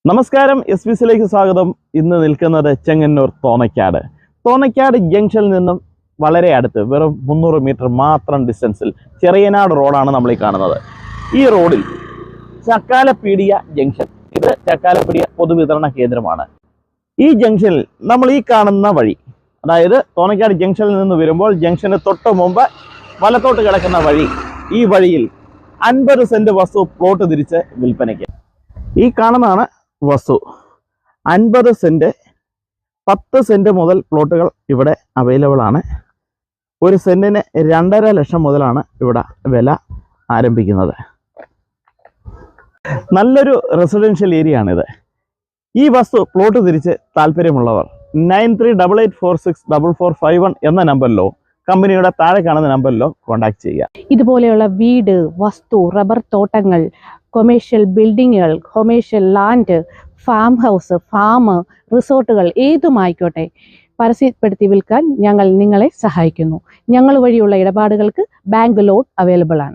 നമസ്കാരം, SBCയിലേക്ക് സ്വാഗതം. ഇന്ന് നിൽക്കുന്നത് ചെങ്ങന്നൂർ തോന്നയ്ക്കാട് ജംഗ്ഷനിൽ നിന്നും വളരെ അടുത്ത് വെറും 300 മീറ്റർ മാത്രം ഡിസ്റ്റൻസിൽ ചെറിയനാട് റോഡാണ് നമ്മൾ ഈ കാണുന്നത്. ഈ റോഡിൽ ചക്കാലപ്പീടിയ ജംഗ്ഷൻ, ഇത് ചക്കാലപ്പീടിയ പൊതുവിതരണ കേന്ദ്രമാണ്. ഈ ജംഗ്ഷനിൽ നമ്മൾ ഈ കാണുന്ന വഴി, അതായത് തോന്നയ്ക്കാട് ജംഗ്ഷനിൽ നിന്ന് വരുമ്പോൾ ജംഗ്ഷന് തൊട്ട് മുമ്പ് വലത്തോട്ട് കിടക്കുന്ന വഴി, ഈ വഴിയിൽ 50 സെന്റ് വസ്തു പ്ലോട്ട് തിരിച്ച് വിൽപ്പനയ്ക്ക്. ഈ കാണുന്നതാണ് വസ്തു. 50 സെന്റ്, 10 സെന്റ് മുതൽ പ്ലോട്ടുകൾ ഇവിടെ അവൈലബിൾ ആണ്. ഒരു സെന്റിന് 2.5 ലക്ഷം മുതലാണ് ഇവിടെ വില ആരംഭിക്കുന്നത്. നല്ലൊരു റെസിഡൻഷ്യൽ ഏരിയ ആണിത്. ഈ വസ്തു പ്ലോട്ട് തിരിച്ച് താല്പര്യമുള്ളവർ 9388464451 എന്ന നമ്പറിലോ കമ്പനിയുടെ താഴെ കാണുന്ന നമ്പറിലോ കോൺടാക്ട് ചെയ്യുക. ഇതുപോലെയുള്ള വീട്, വസ്തു, റബ്ബർ തോട്ടങ്ങൾ, കൊമേഴ്ഷ്യൽ ബിൽഡിങ്ങുകൾ, commercial land, farm house, farm, റിസോർട്ടുകൾ ഏതുമായിക്കോട്ടെ പരസ്യപ്പെടുത്തി വിൽക്കാൻ ഞങ്ങൾ നിങ്ങളെ സഹായിക്കുന്നു. ഞങ്ങൾ വഴിയുള്ള ഇടപാടുകൾക്ക് ബാങ്ക് ലോൺ അവൈലബിൾ ആണ്.